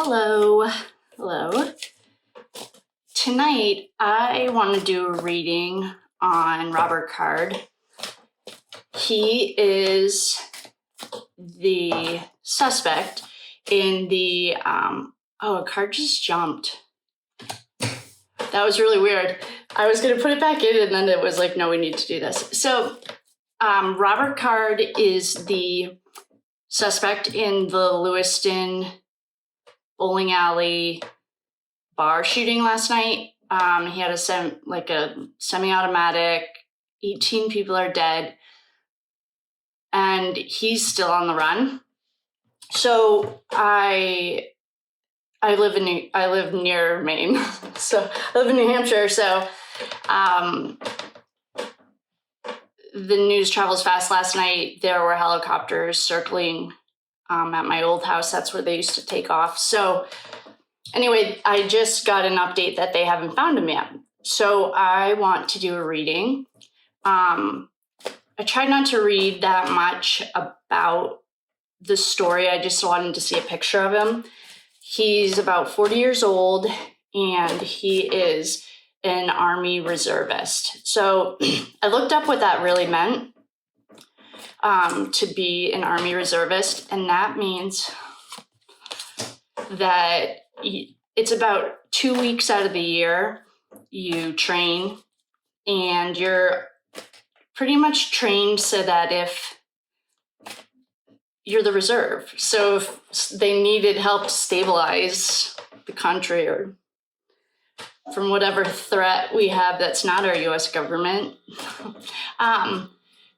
Hello. Hello. Tonight, I want to do a reading on Robert Card. He is the suspect in the, a card just jumped. That was really weird. I was going to put it back in and then it was like, no, we need to do this. So, Robert Card is the suspect in the Lewiston bowling alley bar shooting last night. He had a semi-automatic. 18 people are dead, and he's still on the run. So I live near Maine, so I live in New Hampshire. So the news travels fast. Last night there were helicopters circling at my old house. That's where they used to take off. So anyway, I just got an update that they haven't found him yet. So I want to do a reading. I tried not to read that much about the story. I just wanted to see a picture of him. He's about 40 years old, and he is an Army reservist. So I looked up what that really meant, to be an Army reservist, and that means that it's about 2 weeks out of the year you train, and you're pretty much trained so that if you're the reserve, so if they needed help to stabilize the country or from whatever threat we have that's not our US government.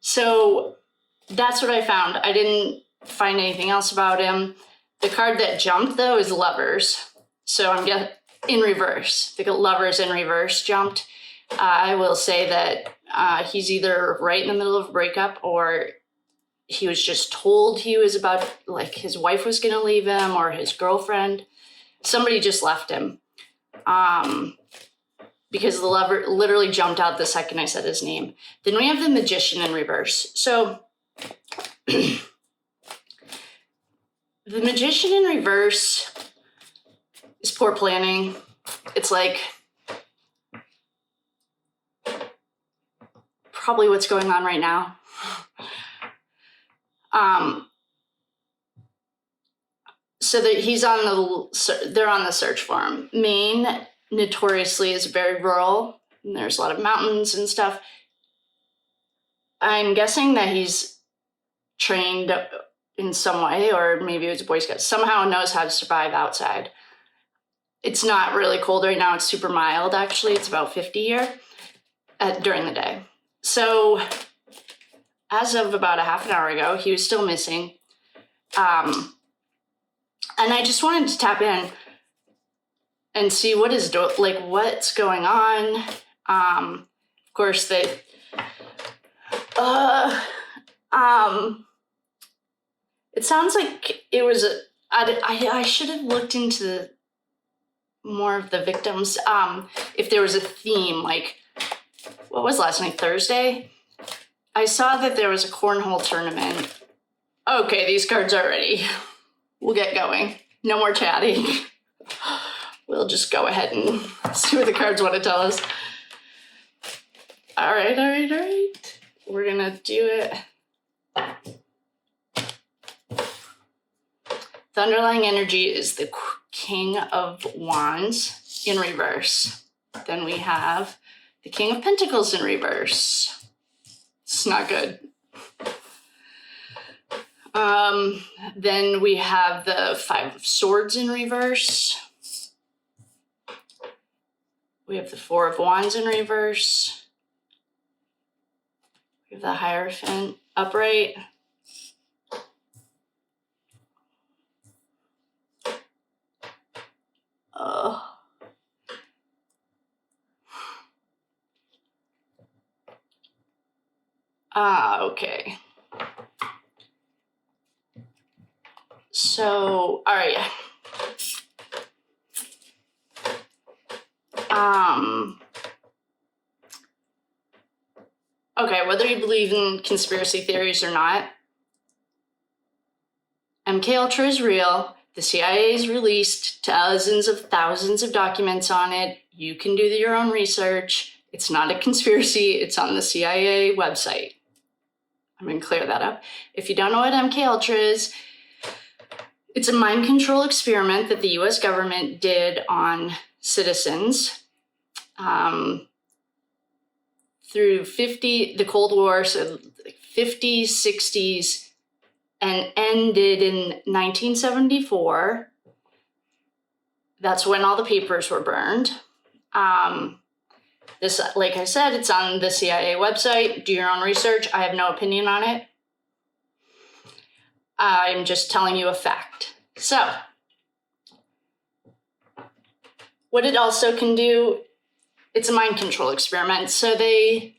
So that's what I found. I didn't find anything else about him. The card that jumped, though, is Lovers. So I'm getting in reverse. The Lovers in reverse jumped. I will say that he's either right in the middle of a breakup, or he was just told he was about, like, his wife was going to leave him, or his girlfriend. Somebody just left him. Because the Lover literally jumped out the second I said his name. Then we have the Magician in reverse. So the Magician in reverse is poor planning. It's like probably what's going on right now. So that they're on the search for him. Maine notoriously is very rural, and there's a lot of mountains and stuff. I'm guessing that he's trained in some way, or maybe it was a Boy Scout, somehow knows how to survive outside. It's not really cold right now. It's super mild, actually. It's about 50 here during the day. So as of about a half an hour ago, he was still missing. And I just wanted to tap in and see what's going on. Of course, it sounds like it was, I should have looked into more of the victims. If there was a theme, like, what was last night, Thursday? I saw that there was a cornhole tournament. Okay, these cards are ready. We'll get going. No more chatting. We'll just go ahead and see what the cards want to tell us. All right. We're gonna do it. The underlying energy is the King of Wands in reverse. Then we have the King of Pentacles in reverse. It's not good. Then we have the Five of Swords in reverse. We have the Four of Wands in reverse. We have the Hierophant upright. Okay. So, all right. Okay, whether you believe in conspiracy theories or not, MK Ultra is real. The CIA's released thousands of documents on it. You can do your own research. It's not a conspiracy. It's on the CIA website. I'm going to clear that up. If you don't know what MK Ultra is, it's a mind control experiment that the US government did on citizens through the Cold War, so 50s, 60s, and ended in 1974. That's when all the papers were burned. This, like I said, it's on the CIA website. Do your own research. I have no opinion on it. I'm just telling you a fact. So, what it also can do, it's a mind control experiment. So they,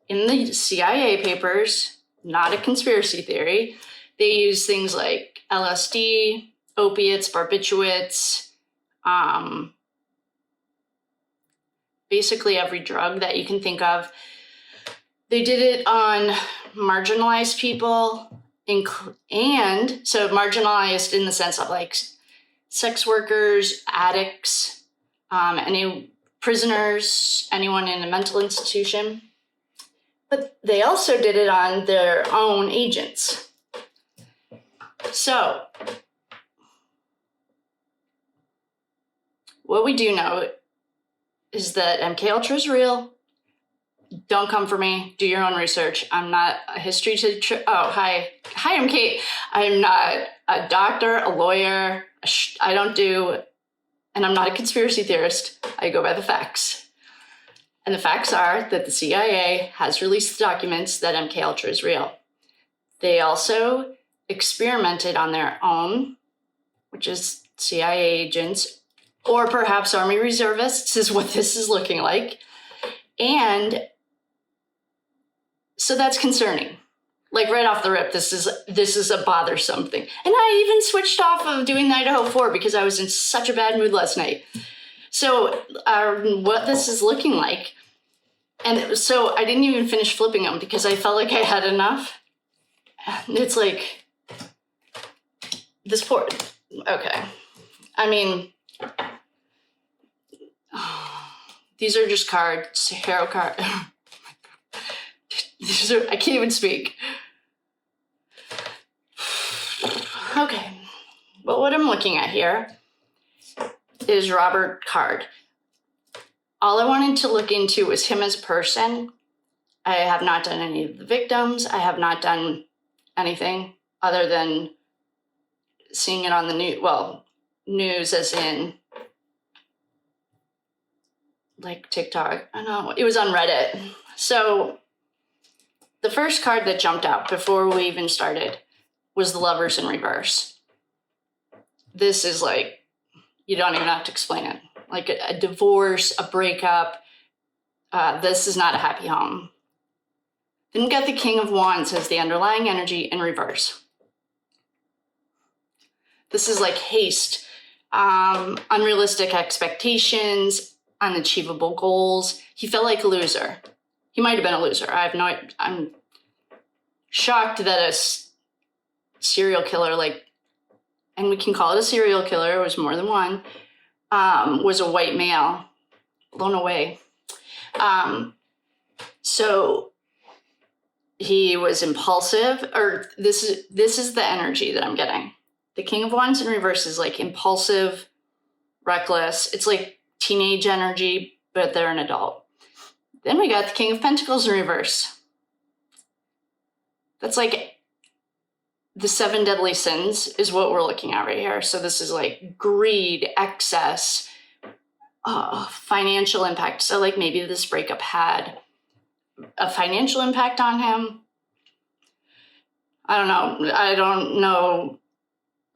in the CIA papers, not a conspiracy theory, they use things like LSD, opiates, barbiturates, basically every drug that you can think of. They did it on marginalized people, and so marginalized in the sense of like sex workers, addicts, any prisoners, anyone in a mental institution. But they also did it on their own agents. So what we do know is that MK Ultra is real. Don't come for me. Do your own research. I'm not a history teacher. Oh, hi. Hi, I'm Kate. I'm not a doctor, a lawyer. And I'm not a conspiracy theorist. I go by the facts. And the facts are that the CIA has released documents that MK Ultra is real. They also experimented on their own, which is CIA agents, or perhaps Army reservists is what this is looking like. And so that's concerning. Like right off the rip, this is a bothersome thing. And I even switched off of doing the Idaho 4 because I was in such a bad mood last night. So what this is looking like, and so I didn't even finish flipping them because I felt like I had enough. It's like, this poor, okay. I mean, these are just cards, tarot cards. These are, I can't even speak. Okay, but what I'm looking at here is Robert Card. All I wanted to look into was him as a person. I have not done any of the victims. I have not done anything other than seeing it on the news. Well, news as in like TikTok. I don't know. It was on Reddit. So the first card that jumped out before we even started was the Lovers in Reverse. This is like, you don't even have to explain it. Like a divorce, a breakup. This is not a happy home. Then we got the King of Wands as the underlying energy in reverse. This is like haste, unrealistic expectations, unachievable goals. He felt like a loser. He might have been a loser. I'm shocked that a serial killer, like, and we can call it a serial killer, it was more than one, was a white male. Blown away. So he was impulsive, or this is the energy that I'm getting. The King of Wands in reverse is like impulsive, reckless. It's like teenage energy, but they're an adult. Then we got the King of Pentacles in reverse. That's like the 7 deadly sins is what we're looking at right here. So this is like greed, excess, financial impact. So like maybe this breakup had a financial impact on him. I don't know.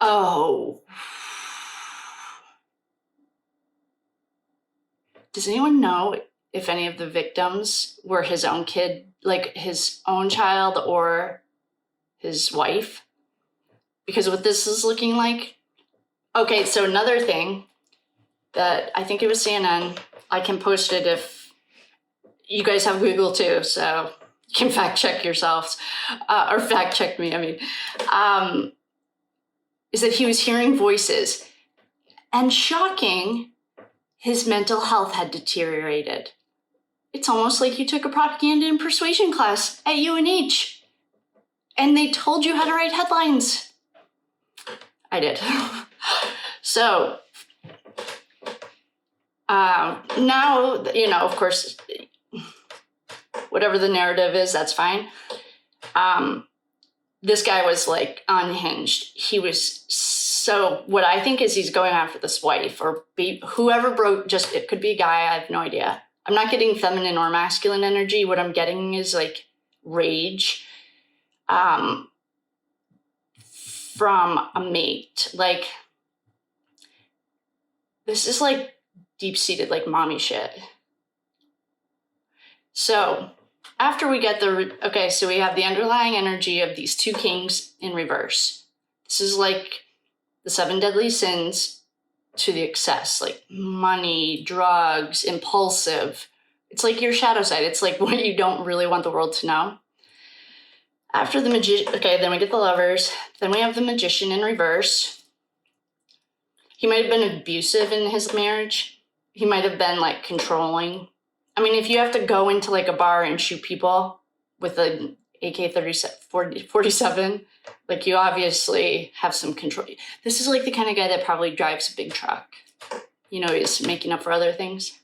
Oh. Does anyone know if any of the victims were his own kid, like his own child or his wife? Because what this is looking like. Okay, so another thing that I think it was CNN. I can post it if you guys have Google too, so you can fact check yourselves, or fact check me, I mean. is that he was hearing voices. And shocking, his mental health had deteriorated. It's almost like you took a propaganda and persuasion class at UNH and they told you how to write headlines. I did. So now, of course, whatever the narrative is, that's fine. This guy was like unhinged. He was so, what I think is he's going after this wife or whoever broke, it could be a guy, I have no idea. I'm not getting feminine or masculine energy. What I'm getting is like rage from a mate. Like, this is like deep-seated, like mommy shit. So after we get so we have the underlying energy of these two kings in reverse. This is like the 7 deadly sins to the excess, like money, drugs, impulsive. It's like your shadow side. It's like what you don't really want the world to know. After the magician, then we get the lovers. Then we have the magician in reverse. He might have been abusive in his marriage. He might have been like controlling. I mean, if you have to go into like a bar and shoot people with an AK-47, like you obviously have some control. This is like the kind of guy that probably drives a big truck. He's making up for other things.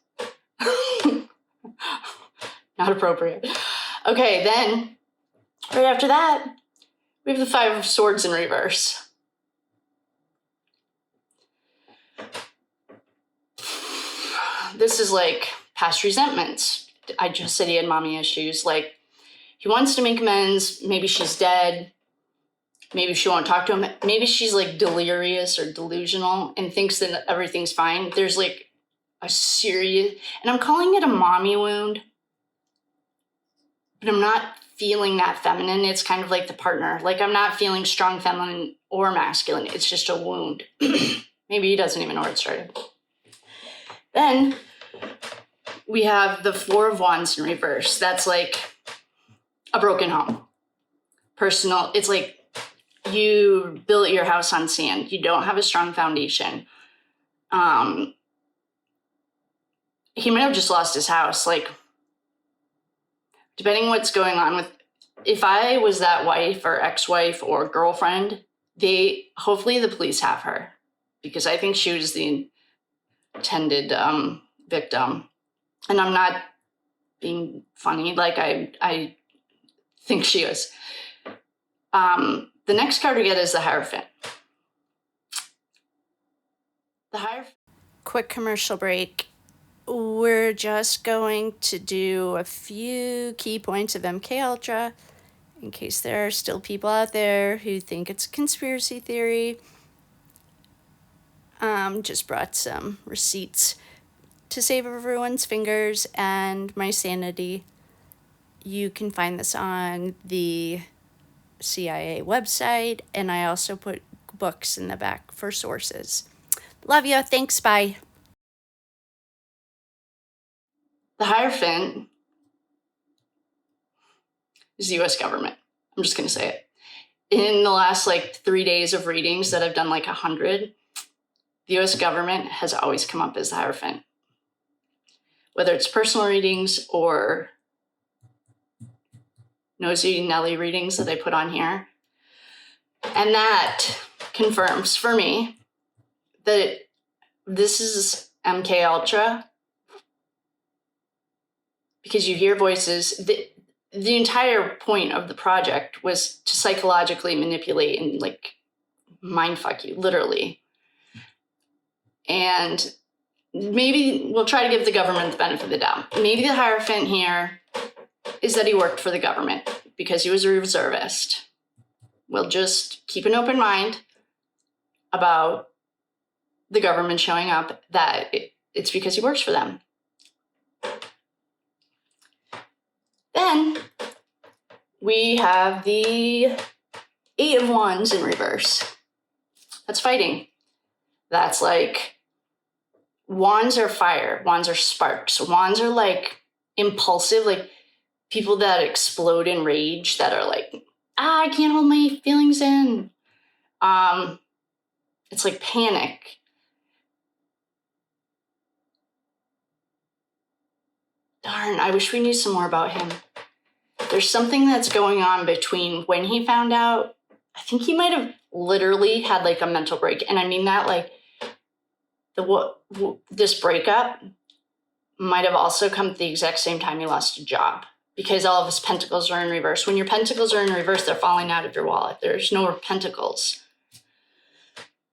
Not appropriate. Okay, then right after that, we have the 5 of Swords in reverse. This is like past resentments. I just said he had mommy issues. Like, he wants to make amends. Maybe she's dead. Maybe she won't talk to him. Maybe she's like delirious or delusional and thinks that everything's fine. There's like a serious, and I'm calling it a mommy wound, but I'm not feeling that feminine. It's kind of like the partner. Like, I'm not feeling strong feminine or masculine. It's just a wound. Maybe he doesn't even know where it started. Then we have the 4 of Wands in reverse. That's like a broken home. Personal. It's like you built your house on sand. You don't have a strong foundation. He might have just lost his house. Like, depending what's going on with, if I was that wife or ex-wife or girlfriend, hopefully the police have her, because I think she was the intended victim. And I'm not being funny. Like, I think she is. The next card we get is the Hierophant. Quick commercial break. We're just going to do a few key points of MK Ultra in case there are still people out there who think it's a conspiracy theory. Just brought some receipts to save everyone's fingers and my sanity. You can find this on the CIA website, and I also put books in the back for sources. Love you. Thanks. Bye. The Hierophant is the U.S. government. I'm just going to say it. In the last 3 days of readings that I've done 100, the U.S. government has always come up as the Hierophant. Whether it's personal readings or nosy Nelly readings that I put on here. And that confirms for me that this is MK Ultra, because you hear voices. The entire point of the project was to psychologically manipulate and mind fuck you, literally. And maybe we'll try to give the government the benefit of the doubt. Maybe the Hierophant here is that he worked for the government because he was a reservist. We'll just keep an open mind about the government showing up, that it's because he works for them. Then we have the 8 of Wands in reverse. That's fighting. That's wands are fire. Wands are sparks. Wands are impulsive, people that explode in rage, that are I can't hold my feelings in. It's like panic. Darn, I wish we knew some more about him. There's something that's going on between when he found out. I think he might have literally had like a mental break. And I mean that like this breakup might have also come at the exact same time he lost a job, because all of his pentacles are in reverse. When your pentacles are in reverse, they're falling out of your wallet. There's no more pentacles.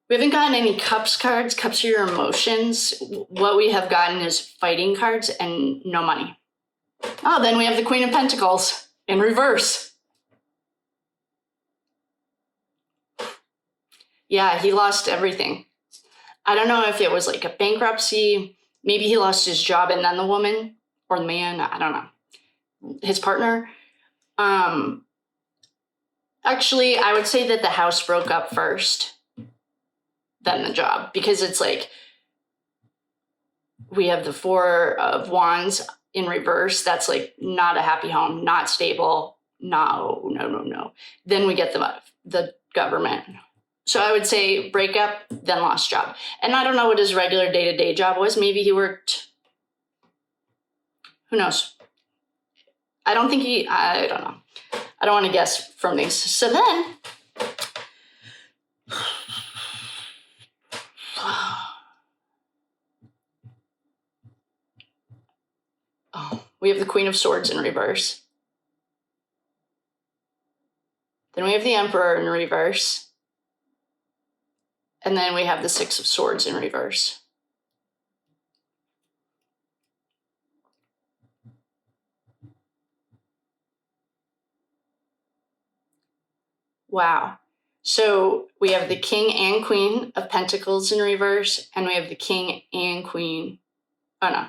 We haven't gotten any cups cards. Cups are your emotions. What we have gotten is fighting cards and no money. Oh, then we have the Queen of Pentacles in reverse. Yeah, he lost everything. I don't know if it was like a bankruptcy. Maybe he lost his job and then the woman or the man, I don't know, his partner. Actually, I would say that the house broke up first, then the job, because it's like we have the Four of Wands in reverse. That's like not a happy home, not stable. No. Then we get the government. So I would say breakup, then lost job. And I don't know what his regular day-to-day job was. Maybe he worked, who knows? I don't know. I don't want to guess from these. So then, we have the Queen of Swords in reverse. Then we have the Emperor in reverse. And then we have the Six of Swords in reverse. Wow. So we have the King and Queen of Pentacles in reverse, and we have the King and Queen. Oh no.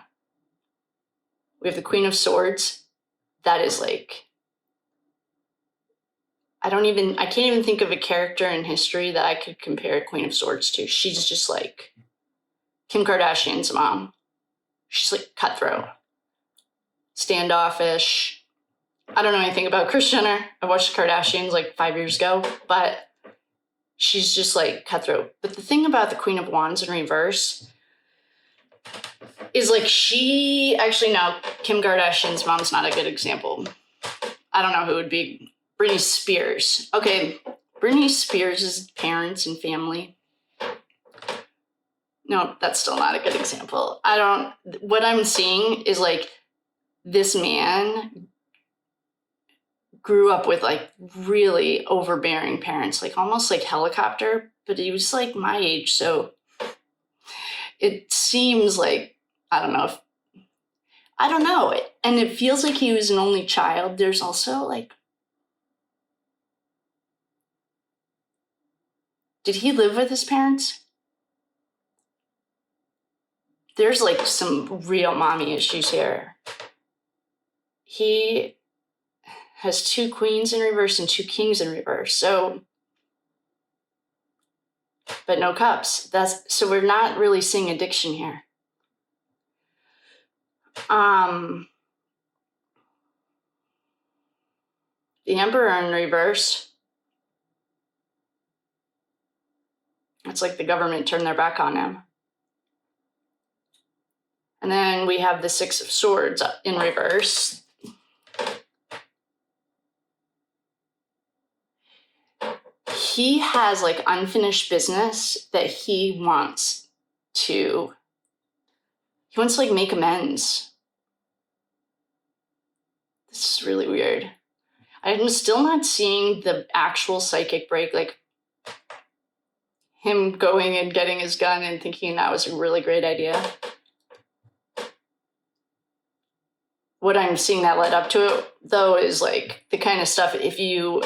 We have the Queen of Swords. That is like, I can't even think of a character in history that I could compare Queen of Swords to. She's just like Kim Kardashian's mom. She's like cutthroat, standoffish. I don't know anything about Kris Jenner. I watched the Kardashians like 5 years ago, but she's just like cutthroat. But the thing about the Queen of Wands in reverse is like Kim Kardashian's mom's not a good example. I don't know who would be. Britney Spears. Okay, Britney Spears' parents and family. No, that's still not a good example. What I'm seeing is like this man grew up with like really overbearing parents, like almost like helicopter, but he was like my age. So it seems like, I don't know. And it feels like he was an only child. There's also like, did he live with his parents? There's like some real mommy issues here. He has two queens in reverse and two kings in reverse. So, but no cups. So we're not really seeing addiction here. The Emperor in reverse. It's like the government turned their back on him. And then we have the Six of Swords in reverse. He has like unfinished business that he wants to like make amends. This is really weird. I'm still not seeing the actual psychic break, like him going and getting his gun and thinking that was a really great idea. What I'm seeing that led up to it, though, is like the kind of stuff, if you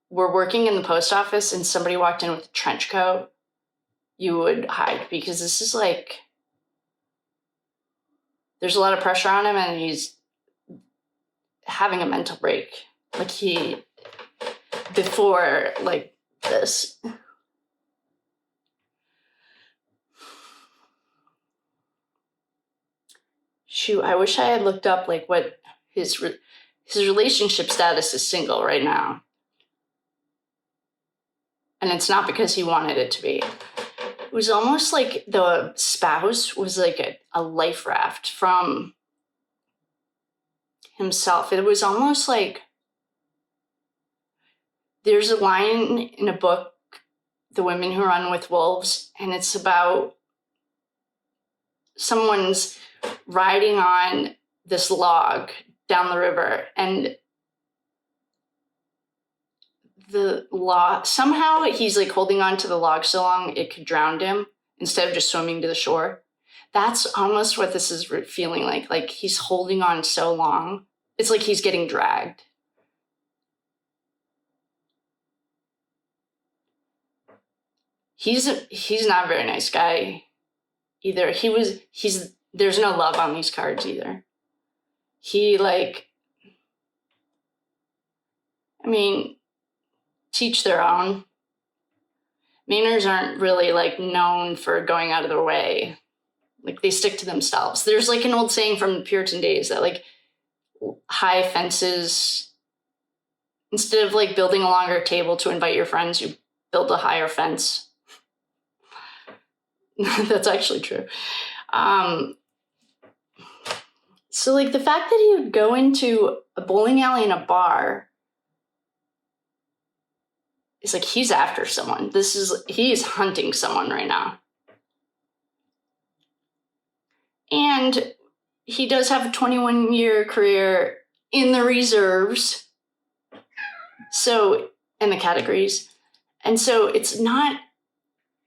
were working in the post office and somebody walked in with a trench coat, you would hide, because this is like, there's a lot of pressure on him and he's having a mental break. Like before like this. Shoot, I wish I had looked up like what his relationship status is. Single right now. And it's not because he wanted it to be. It was almost like the spouse was like a life raft from himself. It was almost like there's a line in a book, The Women Who Run with Wolves, and it's about someone's riding on this log down the river, and the log, somehow he's like holding on to the log so long it could drown him instead of just swimming to the shore. That's almost what this is feeling like. Like he's holding on so long. It's like he's getting dragged. He's not a very nice guy either. There's no love on these cards either. Teach their own. Mainers aren't really like known for going out of their way. Like they stick to themselves. There's like an old saying from the Puritan days that like high fences, instead of like building a longer table to invite your friends, you build a higher fence. That's actually true. So like the fact that he would go into a bowling alley and a bar, it's like he's after someone. He is hunting someone right now. And he does have a 21-year career in the reserves. So, in the categories. And so it's not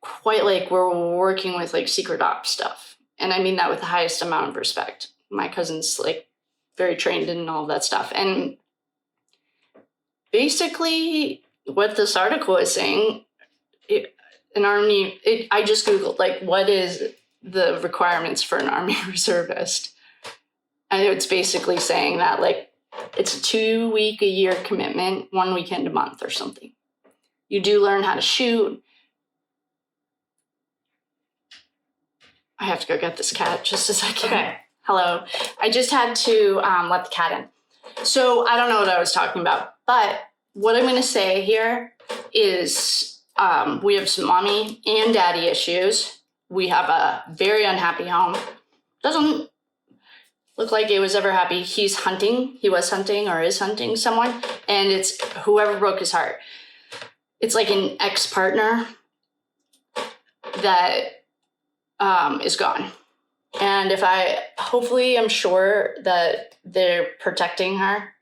quite like we're working with like secret ops stuff. And I mean that with the highest amount of respect. My cousin's like very trained in all that stuff. And basically what this article is saying, I just Googled like what is the requirements for an Army reservist. And it's basically saying that like it's a 2-week-a-year commitment, 1 weekend a month or something. You do learn how to shoot. I have to go get this cat just a second. Okay. Hello. I just had to let the cat in. So I don't know what I was talking about, but what I'm going to say here is we have some mommy and daddy issues. We have a very unhappy home. Doesn't look like it was ever happy. He was hunting or is hunting someone, and it's whoever broke his heart. It's like an ex-partner that is gone. And hopefully I'm sure that they're protecting her.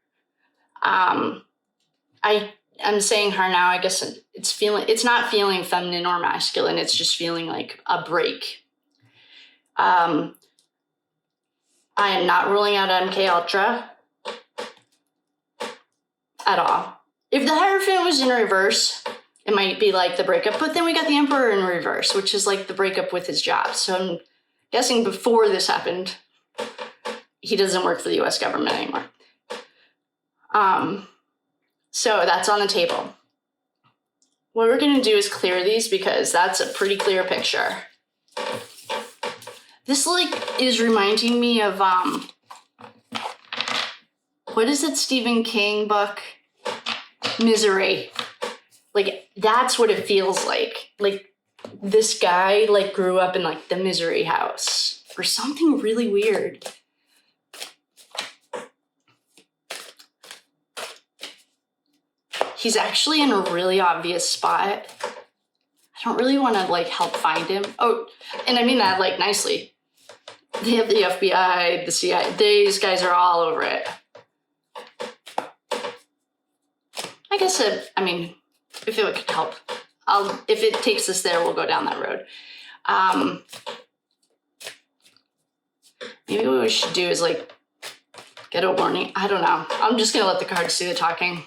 I'm saying her now, I guess it's not feeling feminine or masculine. It's just feeling like a break. I am not ruling out MK Ultra at all. If the Hierophant was in reverse, it might be like the breakup, but then we got the Emperor in reverse, which is like the breakup with his job. So I'm guessing before this happened, he doesn't work for the US government anymore. So that's on the table. What we're going to do is clear these because that's a pretty clear picture. This like is reminding me of what is it, Stephen King book? Misery. Like that's what it feels like. Like this guy like grew up in like the misery house or something really weird. He's actually in a really obvious spot. I don't really want to like help find him. Oh, and I mean that like nicely. They have the FBI, the CIA. These guys are all over it. I guess if it could help, if it takes us there, we'll go down that road. Maybe what we should do is like get a warning. I don't know. I'm just gonna let the cards do the talking.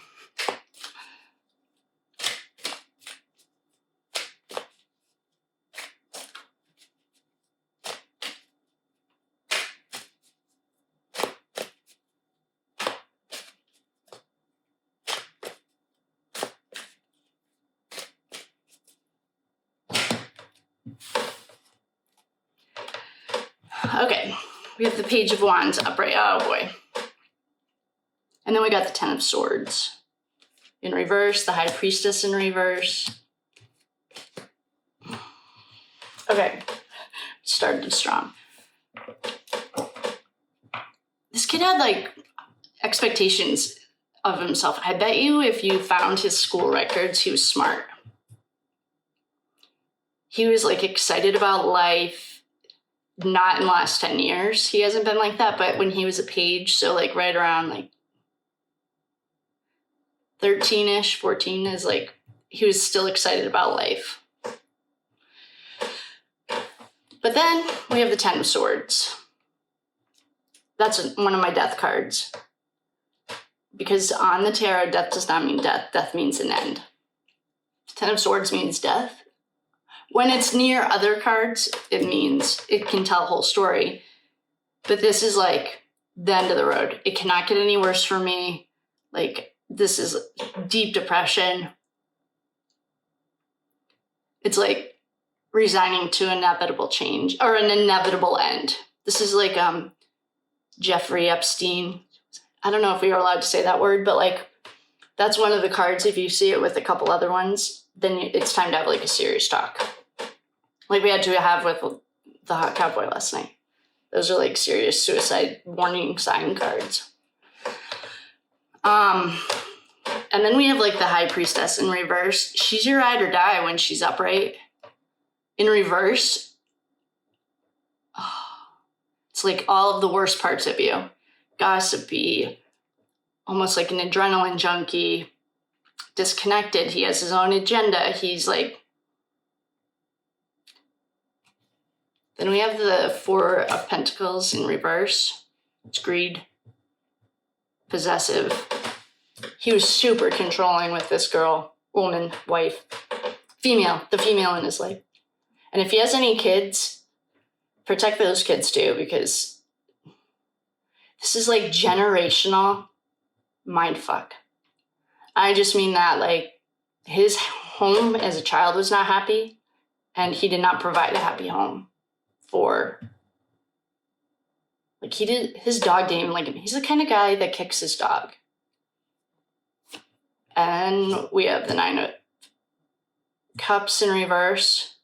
Okay, we have the Page of Wands upright. Oh boy. And then we got the Ten of Swords in reverse, the High Priestess in reverse. Okay, started strong. This kid had like expectations of himself. I bet you if you found his school records, he was smart. He was like excited about life. Not in the last 10 years. He hasn't been like that, but when he was a page, so like right around like 13-ish, 14 is like, he was still excited about life. But then we have the 10 of Swords. That's one of my death cards. Because on the tarot, death does not mean death. Death means an end. 10 of Swords means death. When it's near other cards, it means it can tell a whole story. But this is like the end of the road. It cannot get any worse for me. Like, this is deep depression. It's like resigning to inevitable change or an inevitable end. This is like Jeffrey Epstein. I don't know if we are allowed to say that word, but like that's one of the cards. If you see it with a couple other ones, then it's time to have like a serious talk. Like we had to have with the Hot Cowboy last night. Those are like serious suicide warning sign cards. And then we have like the High Priestess in reverse. She's your ride or die when she's upright. In reverse, it's like all of the worst parts of you. Gossipy, almost like an adrenaline junkie, disconnected. He has his own agenda. He's like, then we have the Four of Pentacles in reverse. It's greed, possessive. He was super controlling with this girl, woman, wife, female, the female in his life. And if he has any kids, protect those kids too, because this is like generational mindfuck. I just mean that like his home as a child was not happy, and he did not provide a happy home for, like, his dog didn't even like him. He's the kind of guy that kicks his dog. And we have the Nine of Cups in reverse.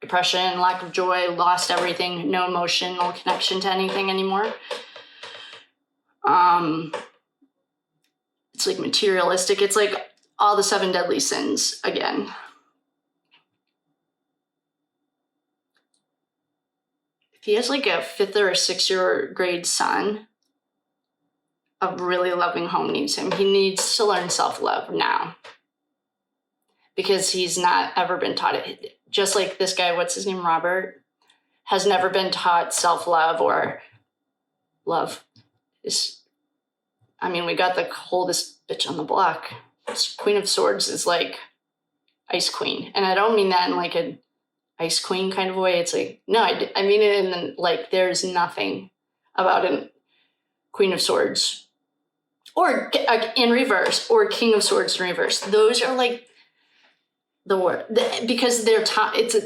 Depression, lack of joy, lost everything, no emotional connection to anything anymore. It's like materialistic. It's like all the 7 deadly sins again. If he has like a 5th or a 6th grade son, a really loving home needs him. He needs to learn self-love now, because he's not ever been taught it. Just like this guy, what's his name, Robert, has never been taught self-love or love. We got the coldest bitch on the block. This Queen of Swords is like Ice Queen. And I don't mean that in like an Ice Queen kind of way. It's like, no, I mean it in the, like, there's nothing about a Queen of Swords or in reverse, or King of Swords in reverse. Those are like the word, because they're it's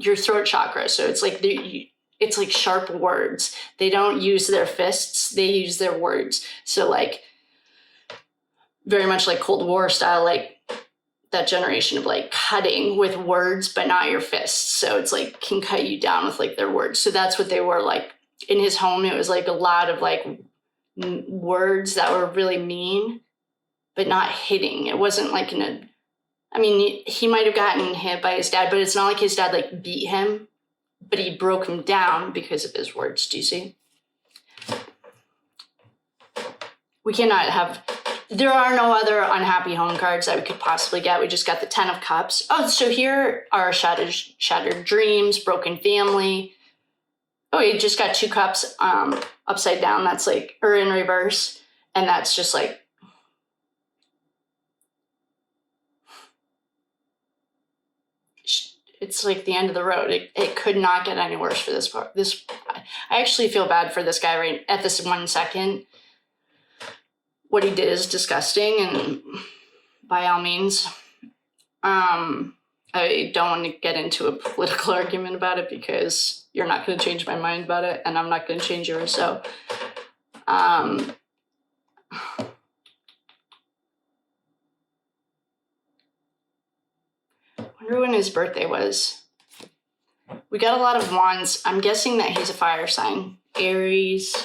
your throat chakra. So it's like it's like sharp words. They don't use their fists, they use their words. So like very much like Cold War style, like that generation of like cutting with words, but not your fists. So it's like can cut you down with like their words. So that's what they were like in his home. It was like a lot of like words that were really mean, but not hitting. It wasn't like he might have gotten hit by his dad, but it's not like his dad like beat him, but he broke him down because of his words. Do you see? We cannot have, there are no other unhappy home cards that we could possibly get. We just got the 10 of Cups. Oh, so here are shattered dreams, broken family. Oh, he just got 2 cups upside down. That's like, or in reverse. And that's just like, it's like the end of the road. It could not get any worse for this part. I actually feel bad for this guy right at this 1 second. What he did is disgusting, and by all means, I don't want to get into a political argument about it, because you're not going to change my mind about it, and I'm not going to change yours. So, I wonder when his birthday was. We got a lot of wands. I'm guessing that he's a fire sign. Aries.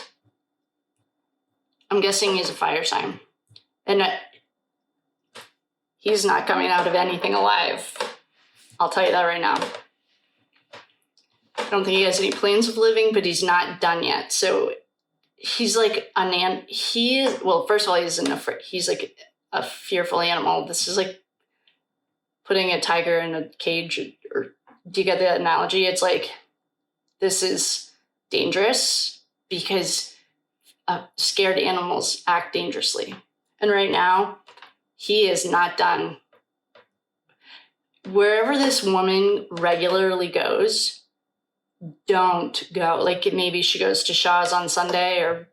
I'm guessing he's a fire sign. And he's not coming out of anything alive. I'll tell you that right now. I don't think he has any plans of living, but he's not done yet. So he's like first of all, he's like a fearful animal. This is like putting a tiger in a cage, or do you get the analogy? It's like, this is dangerous because scared animals act dangerously. And right now, he is not done. Wherever this woman regularly goes, don't go. Like, maybe she goes to Shaw's on Sunday,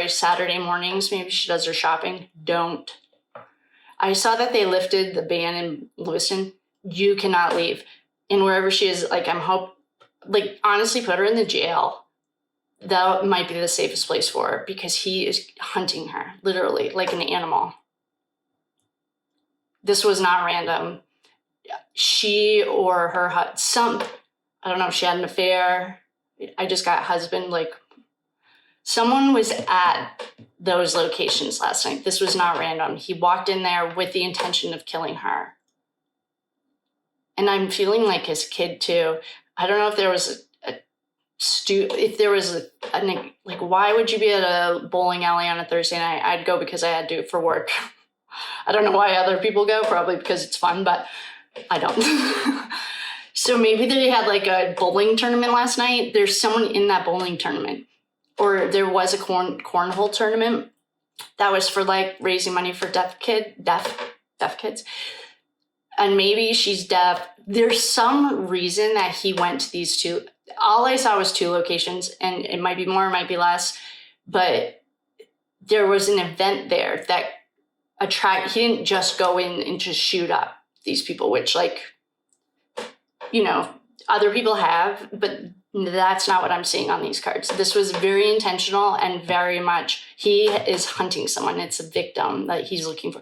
Saturday mornings. Maybe she does her shopping. Don't. I saw that they lifted the ban in Lewiston. You cannot leave. And wherever she is, honestly, put her in the jail. That might be the safest place for her, because he is hunting her, literally, like an animal. This was not random. She or her I don't know if she had an affair. I just got husband. Someone was at those locations last night. This was not random. He walked in there with the intention of killing her. And I'm feeling like his kid too. I don't know if there was why would you be at a bowling alley on a Thursday night? I'd go because I had to for work. I don't know why other people go, probably because it's fun, but I don't. So maybe they had like a bowling tournament last night. There's someone in that bowling tournament. Or there was a cornhole tournament that was for like raising money for deaf kids. And maybe she's deaf. There's some reason that he went to these two. All I saw was 2 locations, and it might be more, it might be less, but there was an event there that he didn't just go in and just shoot up these people, which other people have, but that's not what I'm seeing on these cards. This was very intentional and very much, he is hunting someone. It's a victim that he's looking for.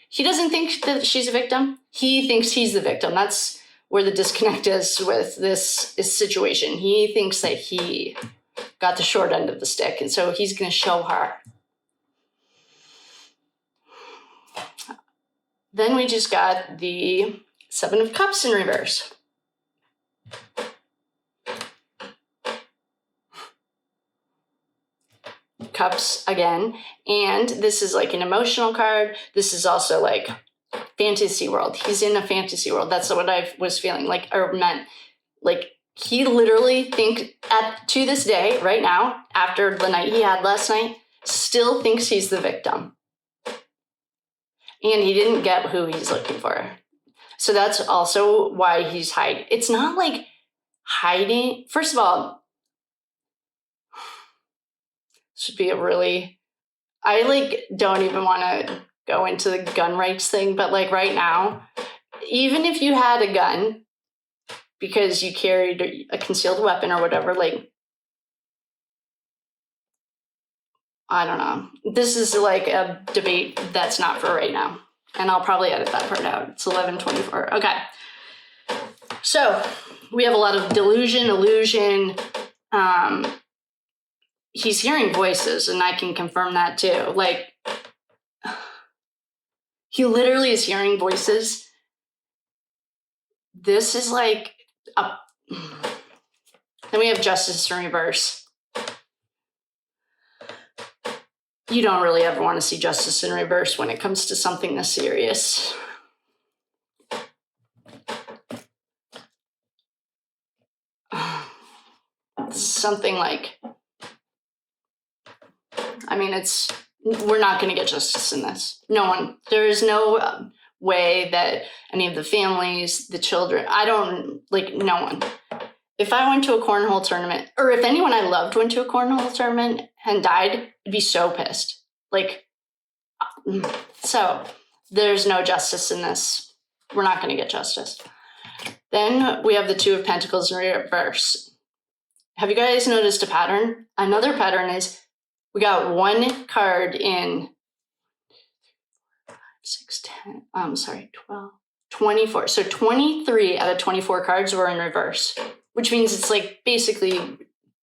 He doesn't think that she's a victim. He thinks he's the victim. That's where the disconnect is with this situation. He thinks that he got the short end of the stick, and so he's going to show her. Then we just got the 7 of Cups in reverse. Cups again, and this is like an emotional card. This is also like fantasy world. He's in a fantasy world. That's what I was feeling like, or meant. Like, he literally to this day, right now, after the night he had last night, still thinks he's the victim. And he didn't get who he's looking for. So that's also why he's hiding. It's not like hiding. First of all, should be I don't even want to go into the gun rights thing, but right now, even if you had a gun because you carried a concealed weapon or whatever, I don't know. This is a debate that's not for right now. And I'll probably edit that part out. It's 11:24. Okay. So we have a lot of delusion, illusion. He's hearing voices, and I can confirm that too. He literally is hearing voices. This is then we have justice in reverse. You don't really ever want to see justice in reverse when it comes to something this serious. This is something we're not going to get justice in this. No one. There is no way that any of the families, the children, no one. If I went to a cornhole tournament, or if anyone I loved went to a cornhole tournament and died, I'd be so pissed. So there's no justice in this. We're not going to get justice. Then we have the 2 of Pentacles in reverse. Have you guys noticed a pattern? Another pattern is we got 1 card in 12, 24. So 23 out of 24 cards were in reverse. which means it's like basically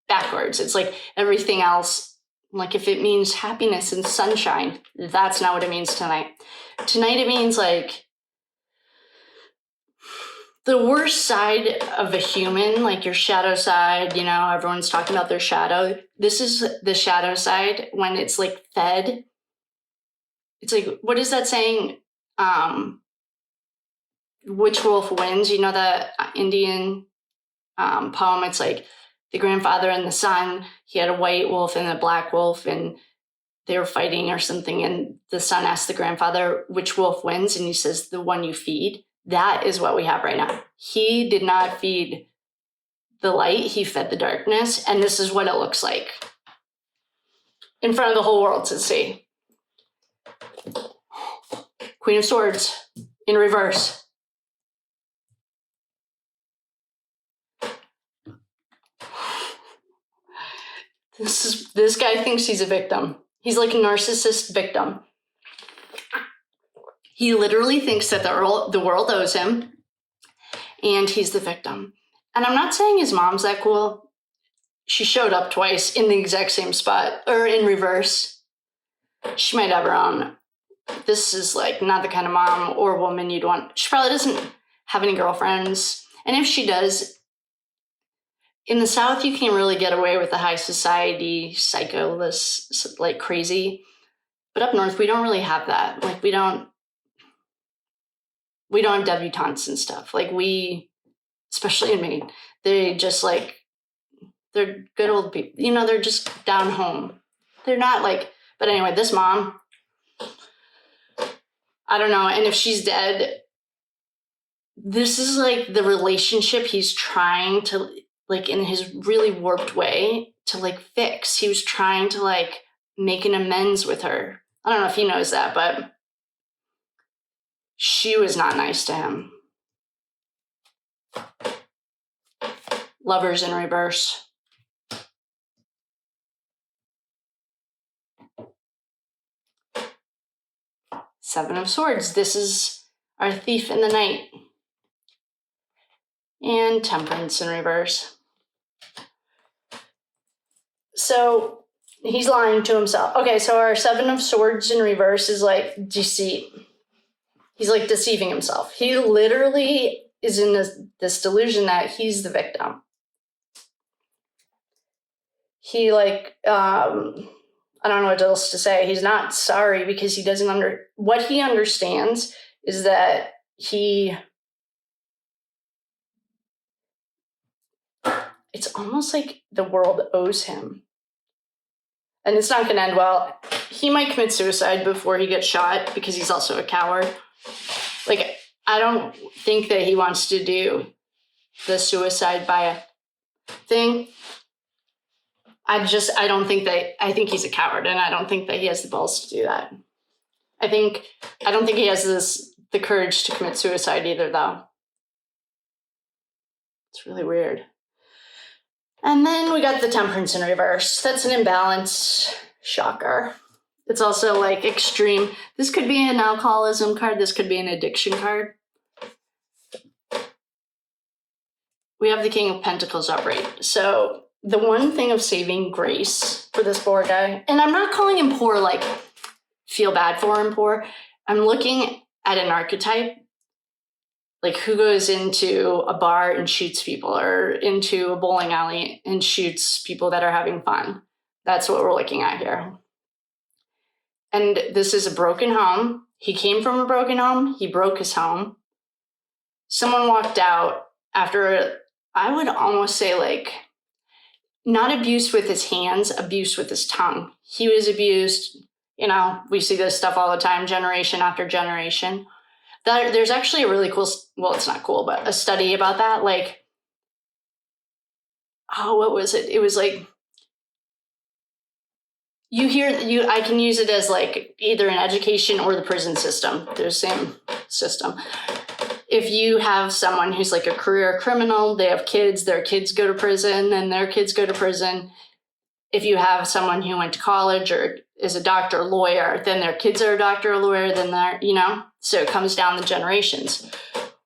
backwards. It's like everything else, like if it means happiness and sunshine, that's not what it means tonight. Tonight it means like the worst side of a human, like your shadow side, you know, everyone's talking about their shadow. This is the shadow side when it's like fed. It's like, what is that saying? Which wolf wins? You know that Indian poem? It's like the grandfather and the son. He had a white wolf and a black wolf, and they were fighting or something. And the son asked the grandfather, which wolf wins? And he says, the one you feed. That is what we have right now. He did not feed the light. He fed the darkness. And this is what it looks like in front of the whole world to see. Queen of Swords in reverse. This guy thinks he's a victim. He's like a narcissist victim. He literally thinks that the world owes him, and he's the victim. And I'm not saying his mom's that cool. She showed up twice in the exact same spot, or in reverse. She might have her own. This is like not the kind of mom or woman you'd want. She probably doesn't have any girlfriends. And if she does, in the South, you can't really get away with the high society, psycholess, like crazy. But up north, we don't really have that. Like we don't have debutantes and stuff. Like especially in Maine, they just like, they're good old people. You know, they're just down home. They're not like, but anyway, this mom, I don't know. And if she's dead, this is like the relationship he's trying to, like in his really warped way, to like fix. He was trying to like make an amends with her. I don't know if he knows that, but she was not nice to him. Lovers in reverse. Seven of Swords. This is our thief in the night. And Temperance in reverse. So he's lying to himself. Okay, so our Seven of Swords in reverse is like deceit. He's like deceiving himself. He literally is in this delusion that he's the victim. He like, I don't know what else to say. He's not sorry because he doesn't what he understands is that it's almost like the world owes him. And it's not going to end well. He might commit suicide before he gets shot because he's also a coward. Like, I don't think that he wants to do the suicide by a thing. I think he's a coward, and I don't think that he has the balls to do that. I don't think he has the courage to commit suicide either, though. It's really weird. And then we got the Temperance in reverse. That's an imbalance. Shocker. It's also like extreme. This could be an alcoholism card. This could be an addiction card. We have the King of Pentacles upright. So the one thing of saving grace for this poor guy, and I'm not calling him poor like feel bad for him poor. I'm looking at an archetype, like who goes into a bar and shoots people, or into a bowling alley and shoots people that are having fun. That's what we're looking at here. And this is a broken home. He came from a broken home. He broke his home. Someone walked out after, I would almost say like, not abuse with his hands, abuse with his tongue. He was abused. You know, we see this stuff all the time, generation after generation. There's actually a really cool, well, it's not cool, but a study about that. Like, what was it? It was like, I can use it as like either an education or the prison system. They're the same system. If you have someone who's like a career criminal, they have kids, their kids go to prison, and their kids go to prison. If you have someone who went to college or is a doctor or lawyer, then their kids are a doctor or lawyer, then they're, so it comes down the generations.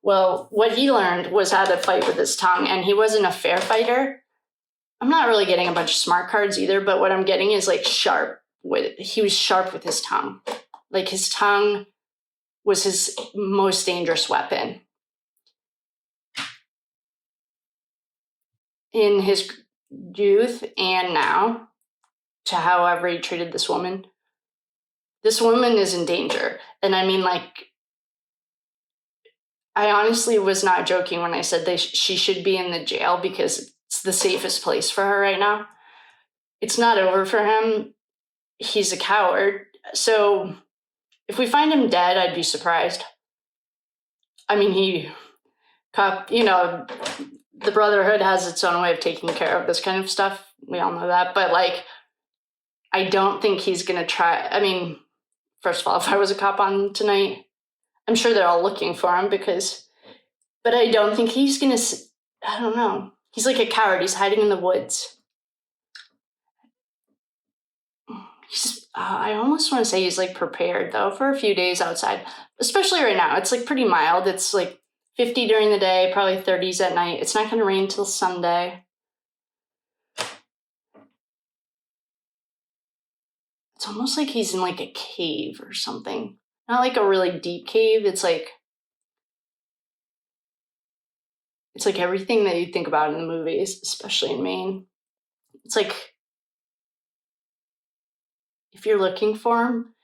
Well, what he learned was how to fight with his tongue, and he wasn't a fair fighter. I'm not really getting a bunch of smart cards either, but what I'm getting is like sharp. He was sharp with his tongue. Like his tongue was his most dangerous weapon. In his youth and now, to however he treated this woman is in danger. And I mean, like, I honestly was not joking when I said she should be in the jail because it's the safest place for her right now. It's not over for him. He's a coward. So if we find him dead, I'd be surprised. I mean, the Brotherhood has its own way of taking care of this kind of stuff. We all know that. But, like, I don't think he's going to try. I mean, first of all, if I was a cop on tonight, I'm sure they're all looking for him but I don't think he's going to, I don't know. He's like a coward. He's hiding in the woods. I almost want to say he's like prepared though for a few days outside, especially right now. It's like pretty mild. It's like 50 during the day, probably 30s at night. It's not going to rain till Sunday. It's almost like he's in like a cave or something. Not like a really deep cave. It's like everything that you think about in the movies, especially in Maine. It's like, if you're looking for him,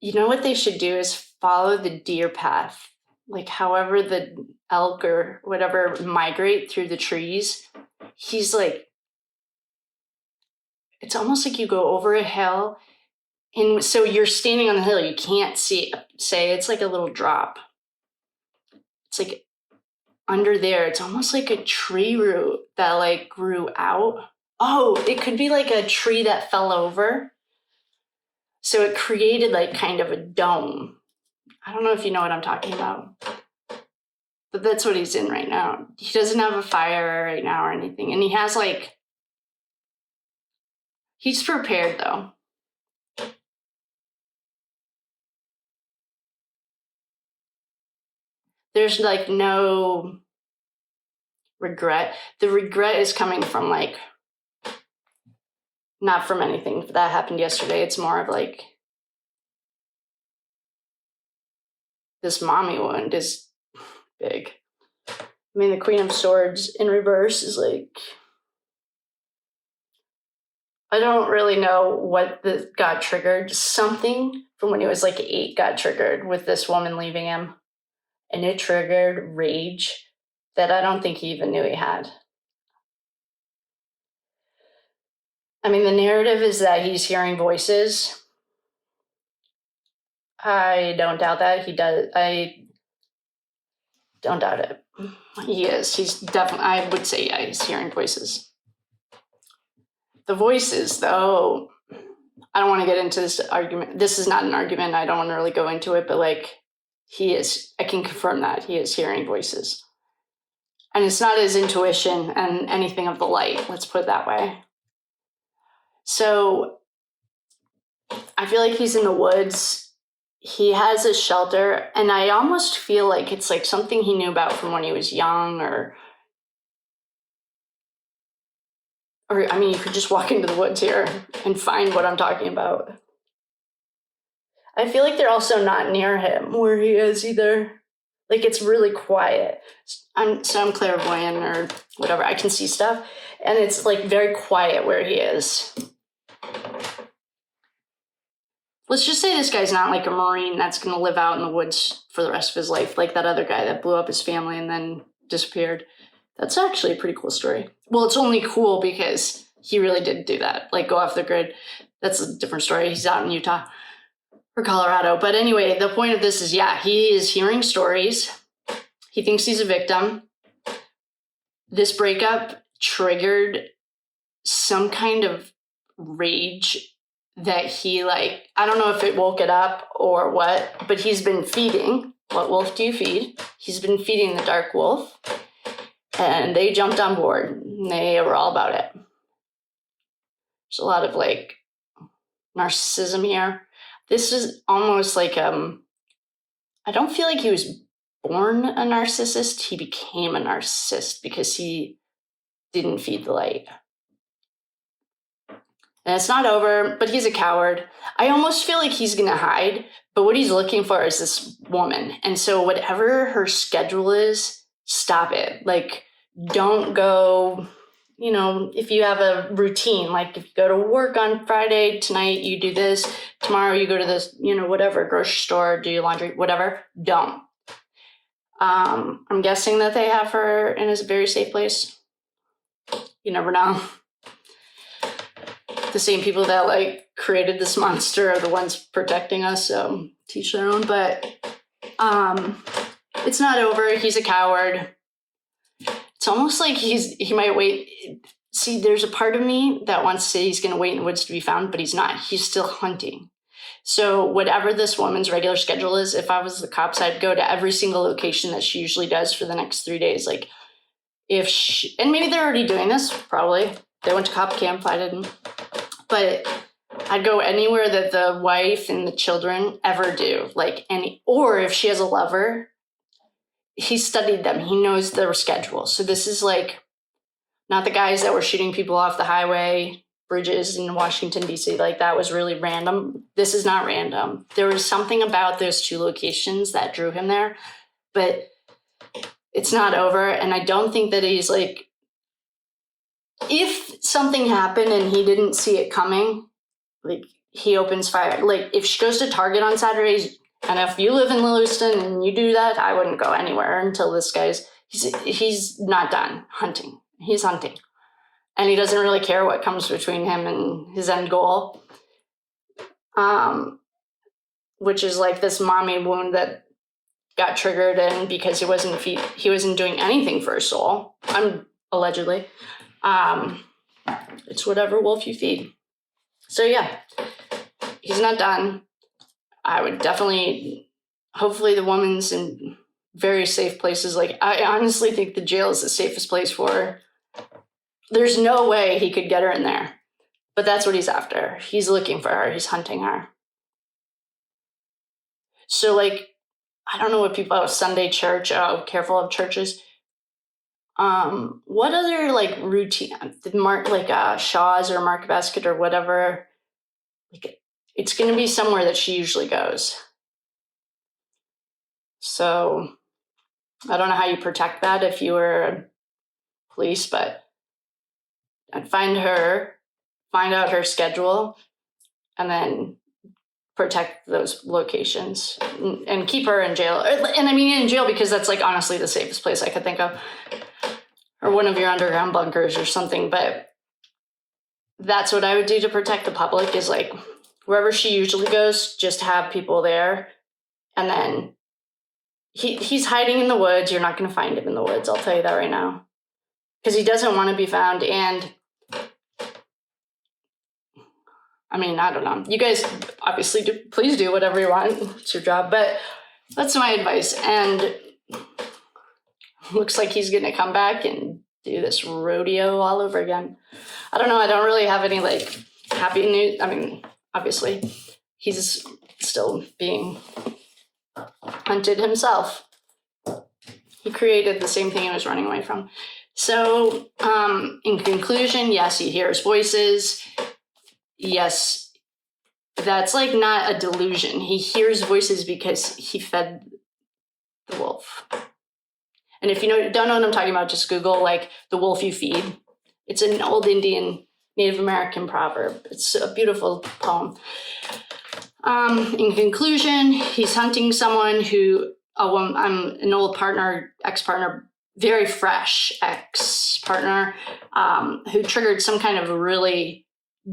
you know what they should do is follow the deer path. Like, however the elk or whatever migrate through the trees, he's like, it's almost like you go over a hill, and so you're standing on the hill, you can't say it's like a little drop. It's like under there, it's almost like a tree root that like grew out. Oh, it could be like a tree that fell over. So it created like kind of a dome. I don't know if you know what I'm talking about. But that's what he's in right now. He doesn't have a fire right now or anything. And he has like, he's prepared though. There's like no regret. The regret is coming from like, not from anything that happened yesterday. It's more of like, this mommy wound is big. I mean, the Queen of Swords in reverse is like, I don't really know what got triggered. Something from when he was like 8 got triggered with this woman leaving him. And it triggered rage that I don't think he even knew he had. I mean, the narrative is that he's hearing voices. I don't doubt that. He does. I don't doubt it. He is. He's definitely, I would say, yeah, he's hearing voices. The voices, though, I don't want to get into this argument. This is not an argument. I don't want to really go into it, but like, he is, I can confirm that he is hearing voices. And it's not his intuition and anything of the light, let's put it that way. So I feel like he's in the woods. He has a shelter, and I almost feel like it's like something he knew about from when he was young, or I mean, you could just walk into the woods here and find what I'm talking about. I feel like they're also not near him where he is either. Like, it's really quiet. I'm clairvoyant or whatever. I can see stuff, and it's like very quiet where he is. Let's just say this guy's not like a Marine that's going to live out in the woods for the rest of his life, like that other guy that blew up his family and then disappeared. That's actually a pretty cool story. Well, it's only cool because he really did do that, like go off the grid. That's a different story. He's out in Utah or Colorado. But anyway, the point of this is, yeah, he is hearing stories. He thinks he's a victim. This breakup triggered some kind of rage that he, like, I don't know if it woke it up or what, but he's been feeding. What wolf do you feed? He's been feeding the dark wolf, and they jumped on board. They were all about it. There's a lot of like narcissism here. This is almost like I don't feel like he was born a narcissist. He became a narcissist because he didn't feed the light. And it's not over, but he's a coward. I almost feel like he's going to hide, but what he's looking for is this woman. And so whatever her schedule is, stop it. Like, don't go, if you have a routine, like if you go to work on Friday, tonight you do this, tomorrow you go to this, whatever, grocery store, do your laundry, whatever, don't. I'm guessing that they have her in a very safe place. You never know. The same people that created this monster are the ones protecting us, so teach their own. But it's not over. He's a coward. It's almost like he might wait. See, there's a part of me that wants to say he's going to wait in the woods to be found, but he's not. He's still hunting. So whatever this woman's regular schedule is, if I was the cops, I'd go to every single location that she usually does for the next 3 days. Like, and maybe they're already doing this, probably. They went to cop camp, I didn't. But I'd go anywhere that the wife and the children ever do. Or if she has a lover, he studied them. He knows their schedule. So this is not the guys that were shooting people off the highway, bridges in Washington, D.C. That was really random. This is not random. There was something about those two locations that drew him there, but it's not over. And I don't think that he's if something happened and he didn't see it coming, he opens fire. If she goes to Target on Saturdays, and if you live in Lewiston and you do that, I wouldn't go anywhere until this he's not done hunting. He's hunting. And he doesn't really care what comes between him and his end goal, which is this mommy wound that got triggered in because he wasn't doing anything for his soul. Allegedly. It's whatever wolf you feed. So yeah, he's not done. I would definitely, hopefully the woman's in very safe places. I honestly think the jail is the safest place for her. There's no way he could get her in there, but that's what he's after. He's looking for her. He's hunting her. So I don't know what people have Sunday church. Oh, careful of churches. What other routine, Shaw's or Market Basket or whatever, it's going to be somewhere that she usually goes. So I don't know how you protect that if you were police, but I'd find out her schedule, and then protect those locations and keep her in jail. And I mean in jail because that's honestly the safest place I could think of. Or one of your underground bunkers or something. But that's what I would do to protect the public is wherever she usually goes, just have people there. And then he's hiding in the woods. You're not going to find him in the woods. I'll tell you that right now. Because he doesn't want to be found. And I mean, I don't know. You guys obviously please do whatever you want. It's your job. But that's my advice. And looks like he's going to come back and do this rodeo all over again. I don't know. I don't really have any happy news. I mean, obviously, he's still being hunted himself. He created the same thing he was running away from. So, in conclusion, yes, he hears voices. Yes, that's not a delusion. He hears voices because he fed the wolf. And if you don't know what I'm talking about, just Google the wolf you feed. It's an old Indian Native American proverb. It's a beautiful poem. In conclusion, he's hunting someone I'm an old partner, ex-partner, very fresh ex-partner, who triggered some kind of really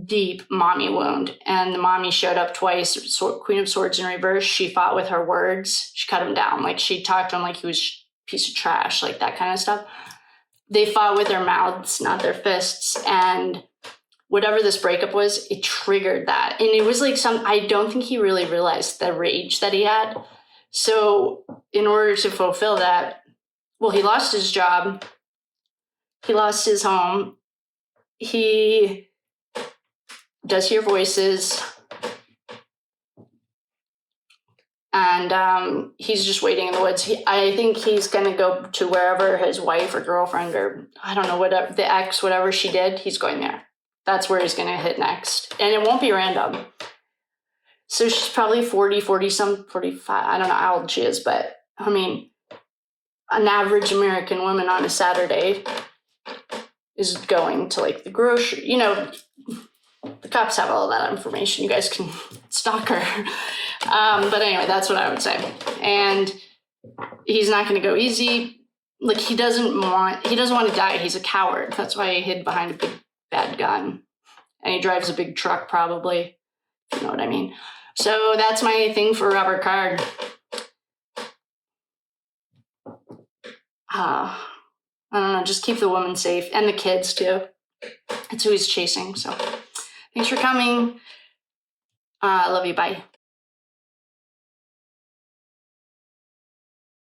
deep mommy wound. And the mommy showed up twice, Queen of Swords in reverse. She fought with her words. She cut him down. She talked to him like he was piece of trash, that kind of stuff. They fought with their mouths, not their fists. And whatever this breakup was, it triggered that. And it was I don't think he really realized the rage that he had. So in order to fulfill that, he lost his job. He lost his home. He does hear voices. And he's just waiting in the woods. I think he's going to go to wherever his wife or girlfriend, or I don't know, whatever, the ex, whatever she did, he's going there. That's where he's going to hit next. And it won't be random. So she's probably 40, 45. I don't know how old she is, but I mean, an average American woman on a Saturday is going to like the grocery, the cops have all that information. You guys can stalk her. But anyway, that's what I would say. And he's not going to go easy. Like he doesn't want to die. He's a coward. That's why he hid behind a big bad gun. And he drives a big truck probably, if you know what I mean. So that's my thing for Robert Card. I don't know, just keep the woman safe and the kids too. That's who he's chasing. So thanks for coming. I love you. Bye.